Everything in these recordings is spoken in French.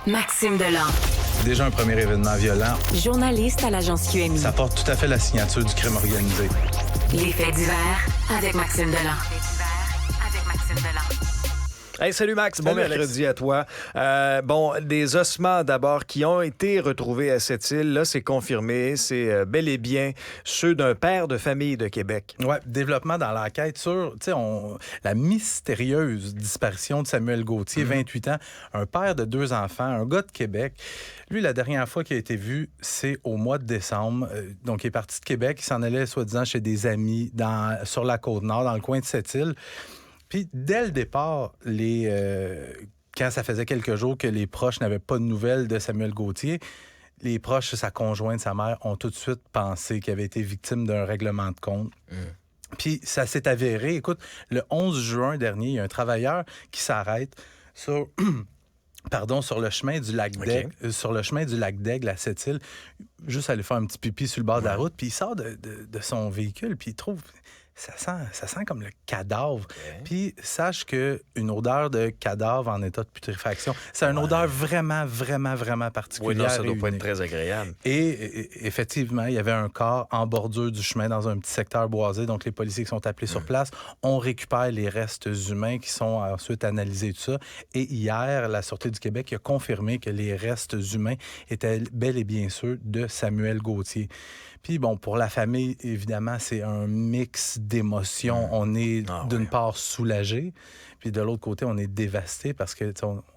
Maxime Delan. Déjà un premier événement violent. Journaliste à l'agence QMI. Ça porte tout à fait la signature du crime organisé. Les faits divers avec Maxime Delan. Hey, salut Max, bon mercredi à toi. Des ossements d'abord qui ont été retrouvés à cette île, là c'est confirmé, c'est bel et bien ceux d'un père de famille de Québec. Ouais, développement dans l'enquête sur la mystérieuse disparition de Samuel Gauthier, 28 ans, un père de 2 enfants, un gars de Québec. Lui, la dernière fois qu'il a été vu, c'est au mois de décembre. Donc, il est parti de Québec, il s'en allait soi-disant chez des amis sur la Côte-Nord, dans le coin de cette île. Puis, dès le départ, quand ça faisait quelques jours que les proches n'avaient pas de nouvelles de Samuel Gauthier, les proches, sa conjointe, sa mère, ont tout de suite pensé qu'il avait été victime d'un règlement de compte. Puis, ça s'est avéré. Écoute, le 11 juin dernier, il y a un travailleur qui s'arrête sur le chemin du lac d'Aigle, sur le chemin du lac d'Aigle à Sept-Îles, juste aller faire un petit pipi sur le bord de la route, puis il sort de son véhicule, puis il trouve... Ça sent comme le cadavre. Puis sache qu'une odeur de cadavre en état de putréfaction, c'est une odeur vraiment, vraiment, vraiment particulière. Oui, non, ça doit pas être très agréable. Et effectivement, il y avait un corps en bordure du chemin dans un petit secteur boisé. Donc, les policiers qui sont appelés sur place, on récupère les restes humains qui sont ensuite analysés, tout ça. Et hier, la Sûreté du Québec a confirmé que les restes humains étaient bel et bien ceux de Samuel Gauthier. Puis bon, pour la famille, évidemment, c'est un mix d'émotions. On est d'une part soulagé, puis de l'autre côté, on est dévasté parce que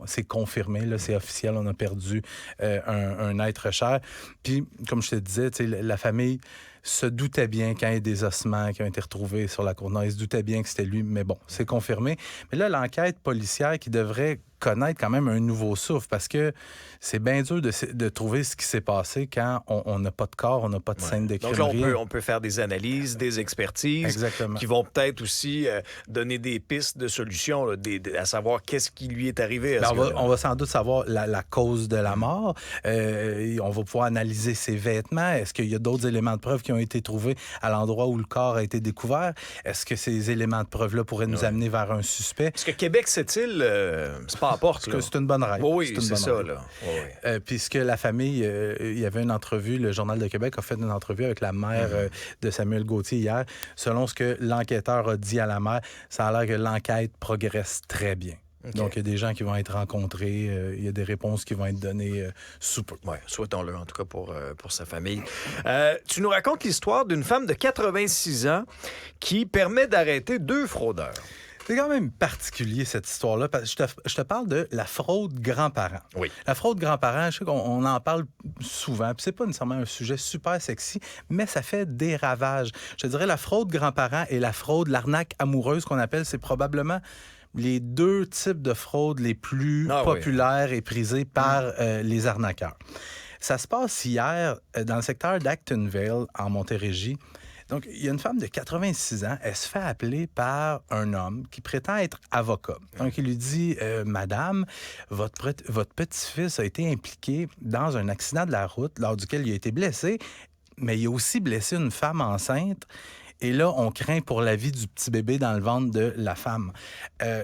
c'est confirmé, là, c'est officiel, on a perdu un être cher. Puis, comme je te disais, la famille se doutait bien quand il y a des ossements qui ont été retrouvés sur la Côte-Nord. Ils se doutaient bien que c'était lui, mais bon, c'est confirmé. Mais là, l'enquête policière qui devrait connaître quand même un nouveau souffle parce que c'est bien dur de trouver ce qui s'est passé quand on n'a pas de corps, on n'a pas de scène de crime. Donc là, on peut faire des analyses, des expertises. Exactement. Qui vont peut-être aussi donner des pistes de solutions, là, à savoir qu'est-ce qui lui est arrivé à ce gars-là. On va sans doute savoir la cause de la mort. On va pouvoir analyser ses vêtements. Est-ce qu'il y a d'autres éléments de preuve qui ont été trouvés à l'endroit où le corps a été découvert? Est-ce que ces éléments de preuve-là pourraient nous amener vers un suspect? Parce que Québec, cette île, c'est pas à porte. Parce que c'est une bonne règle. Oui, c'est ça, là. Puisque la famille, il y avait une entrevue, le Journal de Québec a fait une entrevue avec la mère de Samuel Gauthier hier. Selon ce que l'enquêteur a dit à la mère, ça a l'air que l'enquête progresse très bien. Okay. Donc, il y a des gens qui vont être rencontrés, il y a des réponses qui vont être données sous peu. Oui, souhaitons-le, en tout cas, pour sa famille. Tu nous racontes l'histoire d'une femme de 86 ans qui permet d'arrêter 2 fraudeurs. C'est quand même particulier, cette histoire-là, parce que je te parle de la fraude grands-parents. Oui. La fraude grands-parents, je sais qu'on en parle souvent, puis c'est pas nécessairement un sujet super sexy, mais ça fait des ravages. Je te dirais, la fraude grands-parents et la fraude, l'arnaque amoureuse qu'on appelle, c'est probablement les 2 types de fraudes les plus populaires et prisés par les arnaqueurs. Ça se passe hier dans le secteur d'Actonville, en Montérégie. Donc, il y a une femme de 86 ans, elle se fait appeler par un homme qui prétend être avocat. Donc, il lui dit, Madame, votre petit-fils a été impliqué dans un accident de la route lors duquel il a été blessé, mais il a aussi blessé une femme enceinte. Et là, on craint pour la vie du petit bébé dans le ventre de la femme.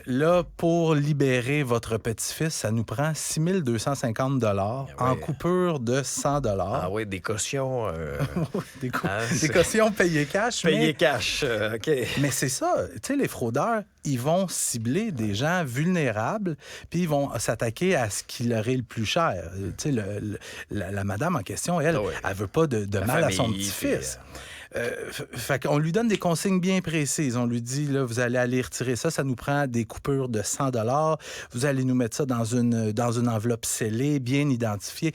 Là, pour libérer votre petit-fils, ça nous prend 6 250 en coupure de 100 $. Ah oui, des cautions. Des cautions payées cash. Payées cash, OK. Mais c'est ça. Tu sais, les fraudeurs, ils vont cibler des gens vulnérables, puis ils vont s'attaquer à ce qui leur est le plus cher. Tu sais, la madame en question, elle veut pas de mal à son petit-fils. Fait qu'on lui donne des consignes bien précises. On lui dit, là, vous allez aller retirer ça, ça nous prend des coupures de 100 $. Vous allez nous mettre ça dans une enveloppe scellée, bien identifiée.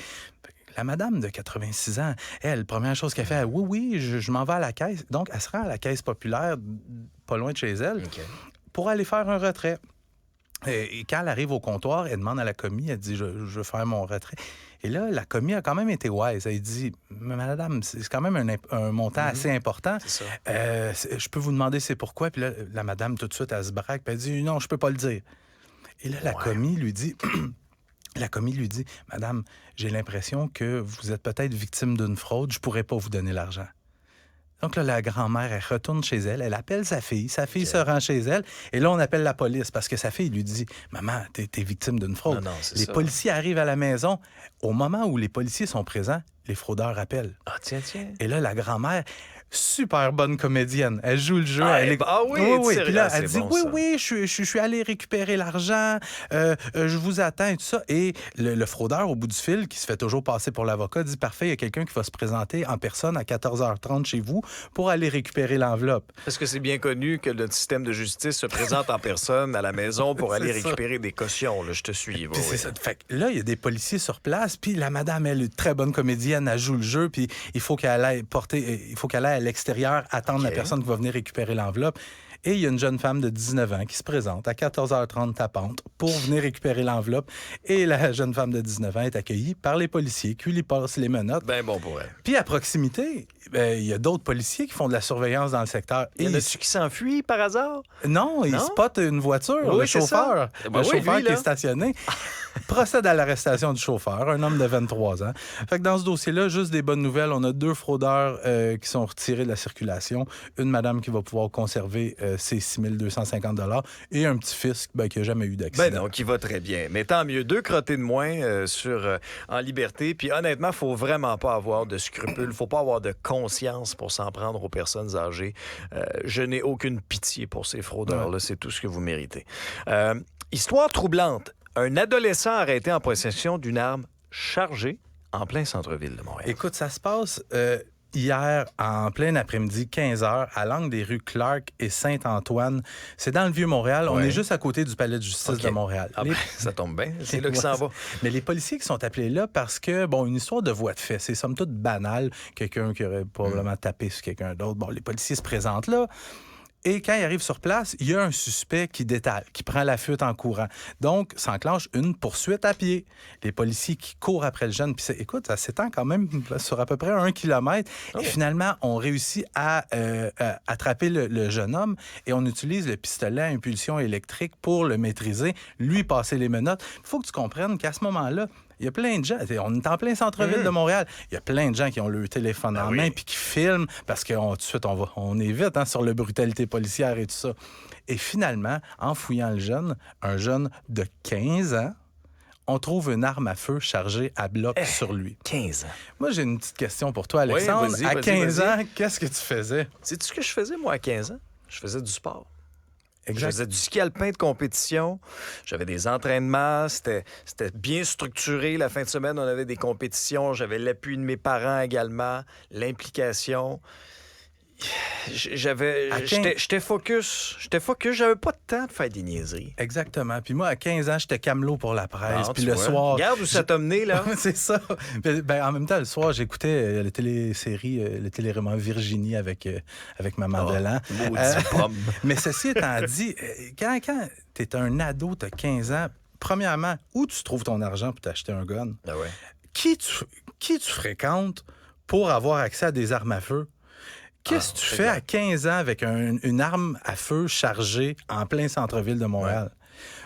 La madame de 86 ans, elle, première chose qu'elle fait, oui, je m'en vais à la caisse. Donc, elle se rend à la caisse populaire, pas loin de chez elle, pour aller faire un retrait. Et quand elle arrive au comptoir, elle demande à la commis, elle dit, je veux faire mon retrait. Et là, la commis a quand même été wise. Elle dit, madame, c'est quand même un montant assez important. C'est ça. Je peux vous demander c'est pourquoi? Puis là, la madame, tout de suite, elle se braque, puis elle dit, non, je peux pas le dire. Et là, la commis lui dit... Madame, j'ai l'impression que vous êtes peut-être victime d'une fraude, je pourrais pas vous donner l'argent. Donc là, la grand-mère, elle retourne chez elle, elle appelle sa fille se rend chez elle, et là, on appelle la police parce que sa fille lui dit « Maman, t'es victime d'une fraude. » Les policiers arrivent à la maison. Au moment où les policiers sont présents, les fraudeurs appellent. Ah, tiens. Et là, la grand-mère, super bonne comédienne. Elle joue le jeu. Oui. Puis là, elle dit oui, je suis allé récupérer l'argent, je vous attends et tout ça. Et le fraudeur, au bout du fil, qui se fait toujours passer pour l'avocat, dit parfait, il y a quelqu'un qui va se présenter en personne à 14h30 chez vous pour aller récupérer l'enveloppe. Parce que c'est bien connu que notre système de justice se présente en personne à la maison pour aller récupérer des cautions. Là, je te suis. C'est ça. Fait que là, il y a des policiers sur place, puis la madame, elle est une très bonne comédienne, elle joue le jeu, puis il faut qu'elle aille à l'extérieur, attendre la personne qui va venir récupérer l'enveloppe. Et il y a une jeune femme de 19 ans qui se présente à 14h30 tapante pour venir récupérer l'enveloppe. Et la jeune femme de 19 ans est accueillie par les policiers qui lui passent les menottes. Ben bon pour elle. Puis à proximité, il y a d'autres policiers qui font de la surveillance dans le secteur. Il y en a-tu qui s'enfuient par hasard? Non, ils spotent une voiture, le chauffeur. Le chauffeur qui est stationné. Procède à l'arrestation du chauffeur, un homme de 23 ans. Fait que dans ce dossier-là, juste des bonnes nouvelles. On a 2 fraudeurs qui sont retirés de la circulation. Une madame qui va pouvoir conserver ses 6 250 $ et un petit-fils qui n'a jamais eu d'accident. Ben non, qui va très bien. Mais tant mieux. 2 crottés de moins en liberté. Puis honnêtement, il ne faut vraiment pas avoir de scrupules. Il ne faut pas avoir de conscience pour s'en prendre aux personnes âgées. Je n'ai aucune pitié pour ces fraudeurs-là. Ouais. C'est tout ce que vous méritez. Histoire troublante. Un adolescent arrêté en possession d'une arme chargée en plein centre-ville de Montréal. Écoute, ça se passe hier, en plein après-midi, 15h, à l'angle des rues Clark et Saint-Antoine. C'est dans le Vieux-Montréal. On est juste à côté du palais de justice de Montréal. Ça tombe bien. C'est là que ça va. Mais les policiers qui sont appelés là parce que, une histoire de voie de fait, c'est somme toute banal. Quelqu'un qui aurait probablement tapé sur quelqu'un d'autre. Les policiers se présentent là. Et quand il arrive sur place, il y a un suspect qui détale, qui prend la fuite en courant. Donc, s'enclenche une poursuite à pied. Les policiers qui courent après le jeune. Puis, écoute, ça s'étend quand même sur à peu près 1 kilomètre. Et finalement, on réussit à attraper le jeune homme et on utilise le pistolet à impulsion électrique pour le maîtriser, lui passer les menottes. Il faut que tu comprennes qu'à ce moment-là, il y a plein de gens, on est en plein centre-ville de Montréal, il y a plein de gens qui ont le téléphone en main puis qui filment parce que tout de suite, on est vite sur la brutalité policière et tout ça. Et finalement, en fouillant le jeune, un jeune de 15 ans, on trouve une arme à feu chargée à bloc sur lui. 15 ans. Moi, j'ai une petite question pour toi, Alexandre. Oui, à 15 ans, qu'est-ce que tu faisais? Sais-tu ce que je faisais, moi, à 15 ans? Je faisais du sport. Exact. Je faisais du ski alpin de compétition. J'avais des entraînements. C'était bien structuré. La fin de semaine, on avait des compétitions. J'avais l'appui de mes parents également, l'implication. J'étais focus. J'avais pas de temps de faire des niaiseries. Exactement. Puis moi, à 15 ans, j'étais camelot pour la presse. Puis le soir... Regarde où ça t'a mené, là. C'est ça. En même temps, le soir, j'écoutais la télésérie, le téléroman Virginie avec Maman Delan. Mais ceci étant dit, quand t'es un ado, t'as 15 ans, premièrement, où tu trouves ton argent pour t'acheter un gun? Ah ouais. Qui tu fréquentes pour avoir accès à des armes à feu? Qu'est-ce que tu fais à 15 ans avec une arme à feu chargée en plein centre-ville de Montréal?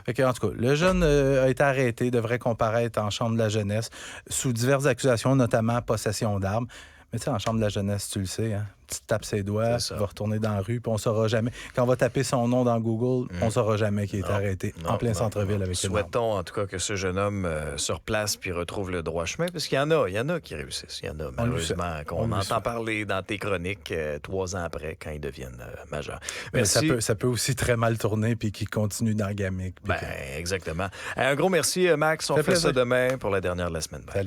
Fait que, en tout cas, le jeune a été arrêté, devrait comparaître en chambre de la jeunesse sous diverses accusations, notamment possession d'armes. Mais tu sais, en chambre de la jeunesse, tu le sais, hein? Tu te tapes ses doigts, tu vas retourner dans la rue, puis on saura jamais. Quand on va taper son nom dans Google, on saura jamais qu'il est arrêté en plein centre-ville avec une arme. Souhaitons en tout cas que ce jeune homme se replace puis retrouve le droit chemin, parce qu'il y en a qui réussissent. Il y en a, malheureusement, qu'on entend parler dans tes chroniques 3 ans après, quand ils deviennent majeurs. Mais ça peut aussi très mal tourner puis qu'ils continuent dans la gamique. Exactement. Un gros merci, Max. On fait ça demain pour la dernière de la semaine. Salut.